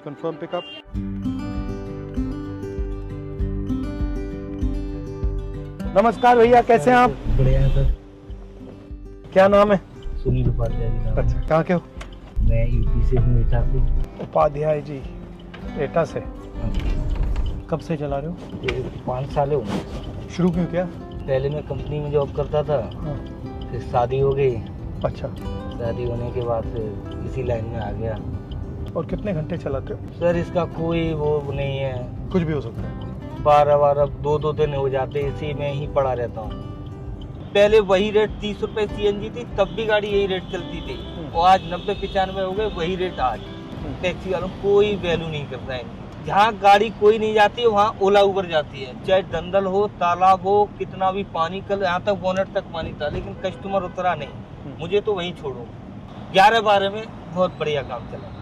Confirm pickup. नमस्कार भैया, कैसे हैं आप? बढ़िया है सर। क्या नाम है? सुनील उपाध्याय जी नाम है। अच्छा, कहाँ के हो? मैं यूपी से हूँ, एटा से। उपाध्याय जी, एटा से। कब से चला रहे हो? ये 5 साल हो गए। शुरू क्यों किया? पहले मैं कंपनी में जॉब करता था, हाँ। फिर शादी हो गई। अच्छा, शादी होने के बाद फिर इसी लाइन में आ गया। और कितने घंटे चलाते हो? सर इसका कोई वो नहीं है, कुछ भी हो सकता है। 12 2 दिन हो जाते, इसी में ही पड़ा रहता हूँ। पहले वही रेट 30 रुपए सीएनजी थी, तब भी गाड़ी यही रेट चलती थी, और आज 90-95 हो गए, वही रेट आज। टैक्सी वालों कोई वैल्यू नहीं करता है। जहाँ गाड़ी कोई नहीं जाती है वहाँ ओला उबर जाती है, चाहे दंदल हो, तालाब हो, कितना भी पानी, कल यहाँ तक बोनट तक पानी था, लेकिन कस्टमर उतरा नहीं। मुझे तो वहीं छोड़ो। 11-12 में बहुत बढ़िया काम चला।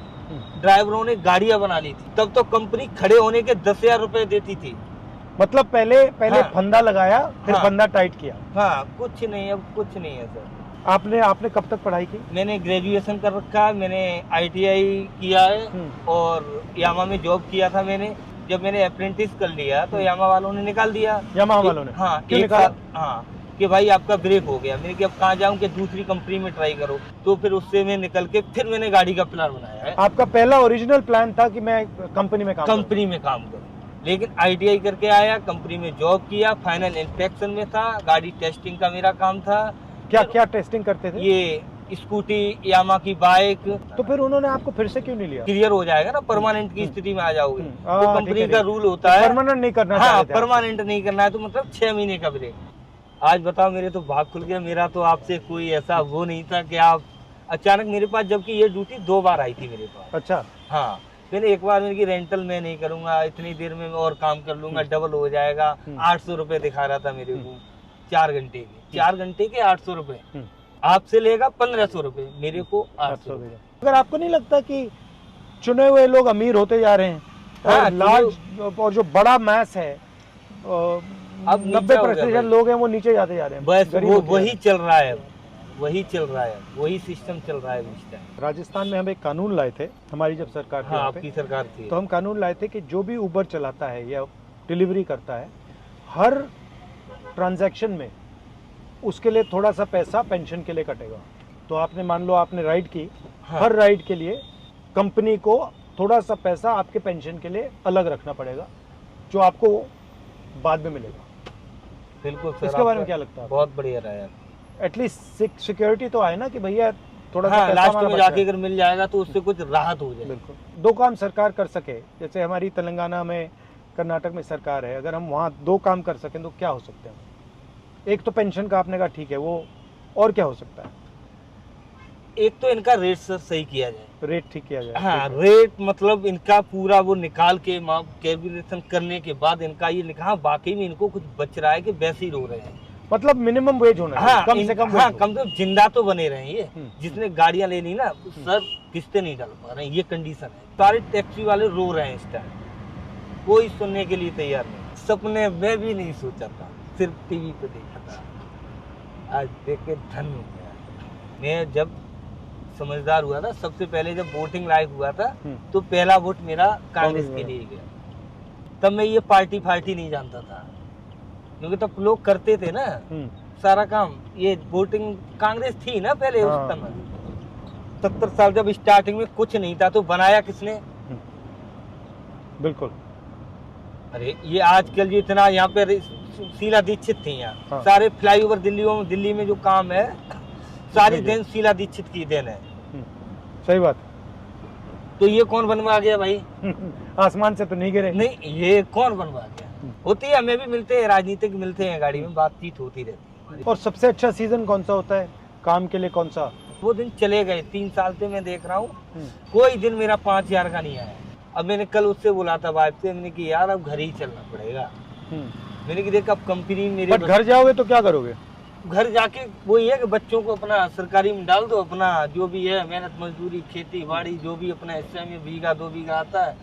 ड्राइवरों ने गाड़ियां बना ली थी, तब तो कंपनी खड़े होने के 10,000 रुपए देती थी। मतलब पहले हाँ। फंदा लगाया, फिर हाँ। फंदा टाइट किया। हाँ, कुछ नहीं, अब कुछ नहीं है सर। आपने कब तक पढ़ाई की? मैंने ग्रेजुएशन कर रखा है, मैंने ITI किया है, और यामा में जॉब किया था मैंने। जब मैंने अप्रेंटिस कर लिया तो यामा वालों ने निकाल दिया। यामाहा वालों ने? हाँ, क्यों एक निकाला? साल। हाँ, कि भाई आपका ब्रेक हो गया। मैंने कि अब कहाँ जाऊँ, कि दूसरी कंपनी में ट्राई करो। तो फिर उससे मैं निकल के फिर मैंने गाड़ी का प्लान बनाया है। आपका पहला ओरिजिनल प्लान था कि मैं कंपनी में काम करूँ, लेकिन ITI करके आया, कंपनी में जॉब किया, फाइनल इंस्पेक्शन में था, गाड़ी टेस्टिंग का मेरा काम था। क्या टेस्टिंग करते थे? ये स्कूटी, यामा की बाइक। तो फिर उन्होंने आपको फिर से क्यों नहीं लिया? क्लियर हो जाएगा ना, परमानेंट की स्थिति में आ जाओगे। तो कंपनी का रूल होता तो है परमानेंट नहीं करना। हाँ, परमानेंट नहीं करना है, तो मतलब 6 महीने का ब्रेक। आज बताओ, मेरे तो भाग खुल गया। मेरा तो आपसे कोई ऐसा वो नहीं था कि आप अचानक मेरे पास, जबकि ये ड्यूटी 2 बार आई थी मेरे पास। अच्छा। हाँ, मैंने एक बार मेरी रेंटल मैं नहीं करूंगा, इतनी देर में और काम कर लूंगा, डबल हो जाएगा। 800 रुपए दिखा रहा था मेरे को 4 घंटे के। 4 घंटे के 800 रुपए। आपसे लेगा 1500 रुपए, मेरे को 800 रुपए। अगर आपको नहीं लगता कि चुने हुए लोग अमीर होते जा रहे हैं, हाँ, और लार्ज और जो बड़ा मैस है, अब 90% लोग हैं वो नीचे जाते जा रहे हैं। बस वो वही चल रहा है, वही चल रहा है, वही सिस्टम चल रहा है इस टाइम। राजस्थान में हम एक कानून लाए थे, हमारी जब सरकार थी। हाँ, आपकी सरकार थी। तो हम कानून लाए थे कि जो भी उबर चलाता है या डिलीवरी करता है, हर ट्रांजैक्शन में उसके लिए थोड़ा सा पैसा पेंशन के लिए कटेगा। तो आपने मान लो आपने राइड की, हाँ। हर राइड के लिए कंपनी को थोड़ा सा पैसा आपके पेंशन के लिए अलग रखना पड़ेगा, जो आपको बाद में मिलेगा। बिल्कुल सर। इसके बारे में क्या लगता है? बहुत बढ़िया रहा है। एटलीस्ट सिक्योरिटी तो आए ना कि भैया थोड़ा सा हाँ, पैसा लास्ट में जाके अगर मिल जाएगा तो उससे कुछ राहत हो जाए। बिल्कुल। 2 काम सरकार कर सके, जैसे हमारी तेलंगाना में, कर्नाटक में सरकार है, अगर हम वहाँ 2 काम कर सकें तो क्या हो सकते हैं? एक तो पेंशन का आपने कहा ठीक है, वो और क्या हो सकता है? एक तो इनका रेट सर सही किया जाए, रेट ठीक किया जाए। हाँ, रेट मतलब इनका पूरा वो निकाल के कैलकुलेशन करने के बाद इनका ये लिखा, हाँ, बाकी में इनको कुछ बच रहा है कि वैसे ही रो रहे हैं। मतलब मिनिमम वेज होना है। हाँ, कम से कम। हाँ, कम से कम जिंदा तो बने रहे। ये जिसने गाड़ियां ले ली ना सर, किस्तें नहीं डाल पा रहे हैं, ये कंडीशन है। सारे टैक्सी वाले रो रहे हैं इस टाइम, कोई सुनने के लिए तैयार नहीं। सपने में भी नहीं सोचा था, सिर्फ टीवी पे देखा था। आज देख के धन हो गया। मैं जब समझदार हुआ था, सबसे पहले जब वोटिंग लायक हुआ था, तो पहला वोट मेरा कांग्रेस के लिए गया। तब मैं ये पार्टी नहीं जानता था, क्योंकि तब लोग करते थे ना सारा काम। ये वोटिंग कांग्रेस थी ना पहले। उस समय 70 साल जब स्टार्टिंग में कुछ नहीं था, तो बनाया किसने? बिल्कुल। अरे ये आजकल जो इतना यहाँ पे शीला दीक्षित थी यहाँ। हाँ। सारे फ्लाईओवर दिल्ली में जो काम है, सारी देन शीला दीक्षित की देन है। सही बात। तो ये कौन बनवा गया भाई? आसमान से तो नहीं गिरे। नहीं, ये कौन बनवा गया? होती है, हमें भी मिलते हैं, राजनीतिक मिलते हैं, गाड़ी में बातचीत होती रहती है। और सबसे अच्छा सीजन कौन सा होता है काम के लिए? कौन सा? वो दिन चले गए, 3 साल से मैं देख रहा हूँ, कोई दिन मेरा 5000 का नहीं आया। अब मैंने कल उससे बोला था वाइफ से, मैंने कि यार अब घर ही चलना पड़ेगा। मैंने कि देख, अब कंपनी मेरे घर जाओगे तो क्या करोगे? घर जाके वही है कि बच्चों को अपना सरकारी में डाल दो, अपना जो भी है मेहनत मजदूरी, खेती बाड़ी, जो भी अपना हिस्से में 1-2 बीघा आता है,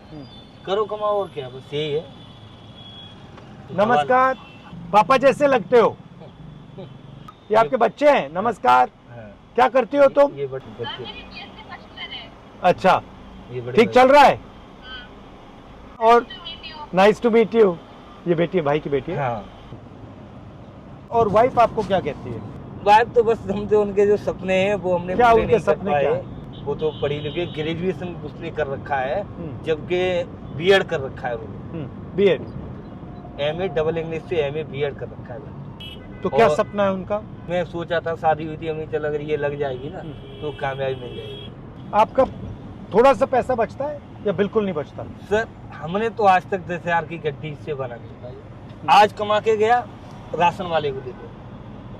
करो, कमाओ, और क्या, बस यही है। नमस्कार, पापा जैसे लगते हो। ये आपके बच्चे हैं? नमस्कार। क्या करती हो तुम? ये बच्चे। अच्छा, ये ठीक चल रहा है? और नाइस टू मीट यू। ये बेटी है, भाई की बेटी है। हाँ। और वाइफ आपको क्या कहती है? वाइफ तो बस हम तो उनके जो सपने हैं वो हमने क्या पूरे उनके नहीं कर सपने पाए। क्या? वो तो पढ़ी लिखी, ग्रेजुएशन उसने कर रखा है, जबकि बीएड कर रखा है वो। बीएड, एमए डबल इंग्लिश से एमए बीएड कर रखा है। तो क्या और सपना है उनका? मैं सोचा था शादी हुई थी हमें, चल अगर ये लग जाएगी ना तो कामयाबी मिल जाएगी। आपका थोड़ा सा पैसा बचता है या बिल्कुल नहीं बचता? सर हमने तो आज तक 10,000 की गड्डी से बना दी। आज कमा के गया राशन वाले को दे दो,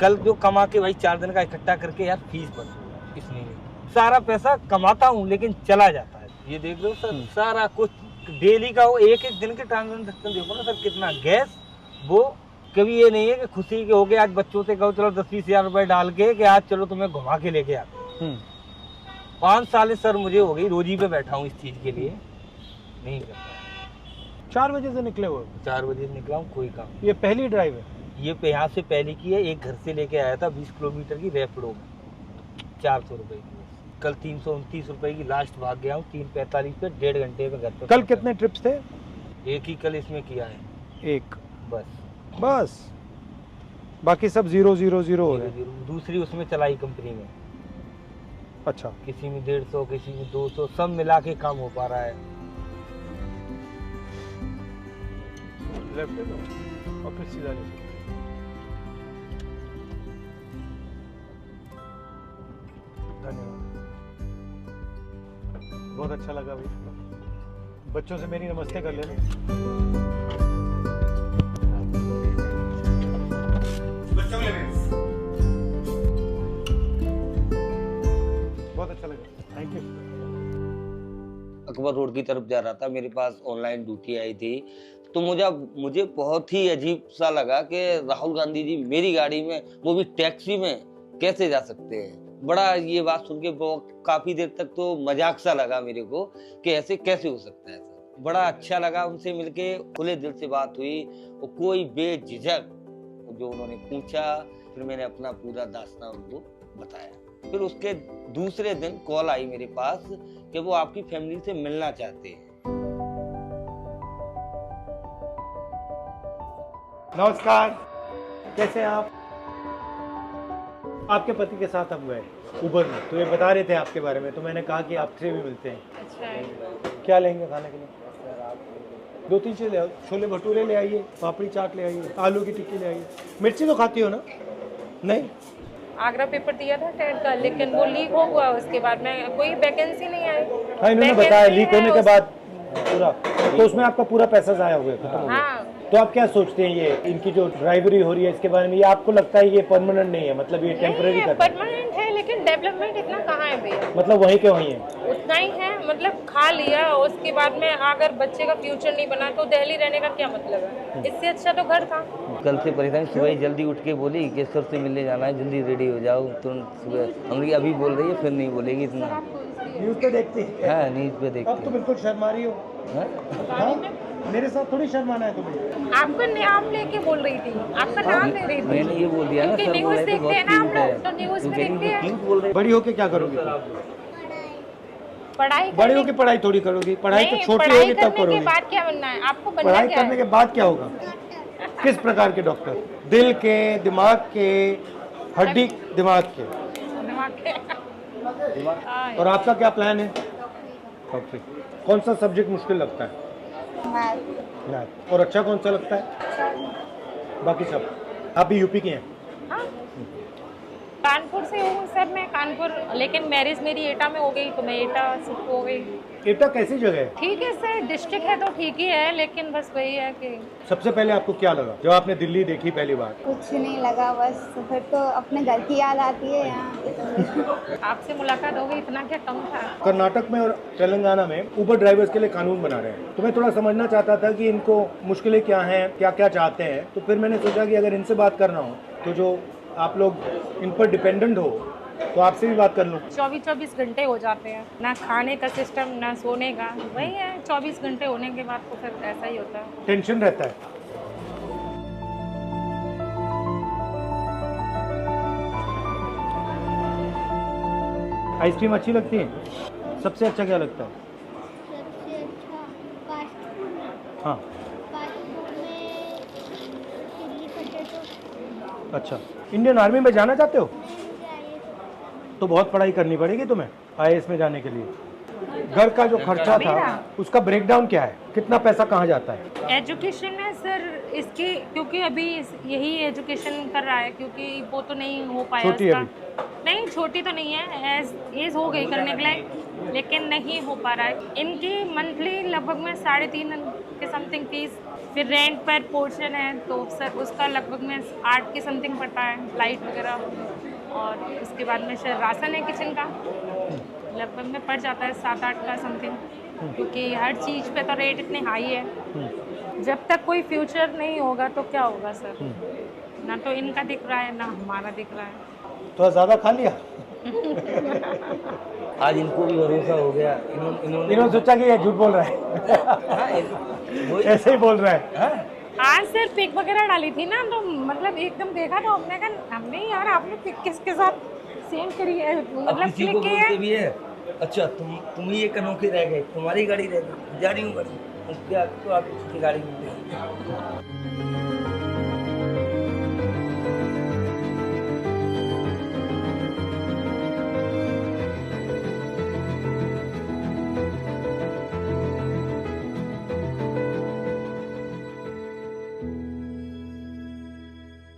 कल जो कमा के भाई 4 दिन का इकट्ठा करके यार फीस भर दूंगा, इस महीने सारा पैसा कमाता हूँ लेकिन चला जाता है। ये देख लो सर, सारा कुछ डेली का वो एक एक दिन के ट्रांजेक्शन देखो ना सर, कितना गैस। वो कभी ये नहीं है कि खुशी के हो गए आज बच्चों से कहो चलो 10-20 हजार रुपए डाल के कि आज चलो तुम्हें घुमा के लेके आते। 5 साल सर मुझे हो गई रोजी पे बैठा हूँ इस चीज के लिए, नहीं करता। 4 बजे से निकले हुए? 4 बजे निकला हूँ, कोई काम। ये पहली ड्राइव है? ये यहाँ से पहले की है, एक घर से लेके आया था 20 किलोमीटर की रैपिडो में 400 रुपए की। कल 329 रुपए की लास्ट भाग गया हूँ 3:45 पे, 1.5 घंटे में घर पे। कल कितने ट्रिप्स थे? एक ही कल इसमें किया है, एक बस। बाकी सब 0-0-0 हो रहे हैं। दूसरी उसमें चलाई कंपनी में। अच्छा, किसी में 150, किसी में 200, सब मिला के काम हो पा रहा है। लेफ्ट है तो और फिर सीधा ले। धन्यवाद, बहुत अच्छा लगा भाई। बच्चों से मेरी नमस्ते कर लेना। बहुत अच्छा लगा, थैंक यू। अकबर रोड की तरफ जा रहा था, मेरे पास ऑनलाइन ड्यूटी आई थी, तो मुझे बहुत ही अजीब सा लगा कि राहुल गांधी जी मेरी गाड़ी में, वो भी टैक्सी में, कैसे जा सकते हैं। बड़ा ये बात सुन के काफी देर तक तो मजाक सा लगा मेरे को कि ऐसे कैसे हो सकता है सर। बड़ा अच्छा लगा उनसे मिलके, खुले दिल से बात हुई और कोई बेझिझक जो उन्होंने पूछा, फिर मैंने अपना पूरा दास्तान उनको बताया। फिर उसके दूसरे दिन कॉल आई मेरे पास कि वो आपकी फैमिली से मिलना चाहते हैं। नमस्कार, कैसे हैं आप? आपके पति के साथ हम गए उबर में, तो ये बता रहे थे आपके बारे में, तो मैंने कहा कि आपसे भी मिलते हैं। अच्छा, क्या लेंगे खाने के लिए? 2-3 चीज़ ले आओ, छोले भटूरे ले आइए, पापड़ी चाट ले आइए, आलू की टिक्की ले आइए। मिर्ची तो खाती हो ना? नहीं? आगरा पेपर दिया था टेट का, लेकिन वो लीक हो गया, उसके बाद में कोई वैकेंसी नहीं आई। हाँ, इन्होंने बताया लीक होने के बाद पूरा, तो उसमें आपका पूरा पैसा ज़ाया हो गया, खत्म हो गया। हाँ। तो आप क्या सोचते हैं, ये इनकी जो ड्राइवरी हो रही है इसके बारे में, ये आपको लगता है ये परमानेंट नहीं है, मतलब ये टेम्पररी का? परमानेंट है, लेकिन डेवलपमेंट इतना कहाँ है भैया? मतलब वहीं के वहीं है, उतना ही है, मतलब खा लिया, उसके बाद में अगर बच्चे का फ्यूचर नहीं बना तो दिल्ली रहने का क्या मतलब है? इससे अच्छा तो घर था। कल से परेशान, सुबह जल्दी उठ के बोली कि सर से मिलने जाना है, जल्दी रेडी हो जाओ तुरंत। सुबह हमने अभी बोल रही है, फिर नहीं बोलेगी इतना। न्यूज़ पे देखती है? हाँ, न्यूज़ पे देखती अब तो बिल्कुल शर्मा रही हो। हाँ? मेरे साथ थोड़ी शर्माना है तुम्हें। आपका नाम लेके बोल रही थी, आपका नाम ले रही थी। मैंने ये बोल दिया ना, क्योंकि सर बोल न्यूज़ रहे थे देखते हैं बहुत ना हम क्यूट है। लोग, तो न्यूज़ में देखते हैं। क्यूट बोल रहे। बड़ी होके क्या करोगी? पढ़ाई बड़ी होके पढ़ाई थोड़ी करोगी, पढ़ाई तो छोटी होगी तब करोगी। के बाद क्या बनना है आपको? बनना पढ़ाई क्या करने है? के बाद क्या होगा? किस प्रकार के डॉक्टर? दिल के, दिमाग के, हड्डी दिमाग के? दिमाग के। और आपका क्या प्लान है? डॉक्टरी। कौन सा सब्जेक्ट मुश्किल लगता है? मैथ। और अच्छा कौन सा लगता है? बाकी सब। आप भी यूपी के हैं? हाँ। कानपुर से हूँ सर मैं, कानपुर, लेकिन मैरिज मेरी एटा में हो गई तो मैं एटा शिफ्ट हो गई। एटा कैसी जगह है? ठीक है सर, डिस्ट्रिक्ट है तो ठीक ही है, लेकिन बस वही है कि सबसे पहले आपको क्या लगा जब आपने दिल्ली देखी पहली बार? कुछ नहीं लगा, बस फिर तो अपने घर की याद आती है यहाँ। आपसे मुलाकात हो गई, इतना क्या कम था। कर्नाटक में और तेलंगाना में उबर ड्राइवर्स के लिए कानून बना रहे हैं, तो मैं थोड़ा समझना चाहता था कि इनको मुश्किलें क्या हैं, क्या क्या चाहते हैं। तो फिर मैंने सोचा कि अगर इनसे बात करना हो तो जो आप लोग इन पर डिपेंडेंट हो तो आपसे भी बात कर लूँ। 24 घंटे हो जाते हैं, ना खाने का सिस्टम ना सोने का, वही है 24 घंटे होने के बाद तो फिर ऐसा ही होता है, टेंशन रहता है। आइसक्रीम अच्छी लगती है? सबसे अच्छा क्या लगता है? सबसे अच्छा हाँ फास्ट फूड में चिल्ली पोटैटो। अच्छा, इंडियन आर्मी में जाना चाहते हो? तो बहुत पढ़ाई करनी पड़ेगी तुम्हें आईएएस में जाने के लिए। घर का जो खर्चा था उसका ब्रेकडाउन क्या है, कितना पैसा कहाँ जाता है? एजुकेशन है सर इसकी, क्योंकि अभी यही एजुकेशन कर रहा है, क्योंकि वो तो नहीं हो पाया छोटी है उसका। नहीं छोटी तो नहीं है, एज हो गई करने के लिए, लेकिन नहीं हो पा रहा है। इनकी मंथली लगभग में 3.5 के समथिंग फीस, फिर रेंट पर पोर्शन है तो सर उसका लगभग में 8 के समथिंग पड़ता है, लाइट वगैरह, और उसके बाद में सर राशन है किचन का, लगभग में पड़ जाता है 7-8 का समथिंग, क्योंकि हर चीज़ पे तो रेट इतने हाई है। जब तक कोई फ्यूचर नहीं होगा तो क्या होगा सर, ना तो इनका दिख रहा है ना हमारा दिख रहा है। तो ज़्यादा खा लिया? आज इनको भी भरोसा हो गया, इन्होंने सोचा कि ये झूठ बोल रहा है। ऐसे ही बोल रहा है। आज सर पिक वगैरह डाली थी ना, तो मतलब एकदम देखा तो हमने कहा हमने यार आपने पिक किसके साथ सेंड करी है, मतलब किसी को क्लिक की है। बोलते भी है, अच्छा तुम ही एक अनोखे रह गए, तुम्हारी गाड़ी रह गई, जा रही हूँ गाड़ी, क्या तो आप किसी की गाड़ी में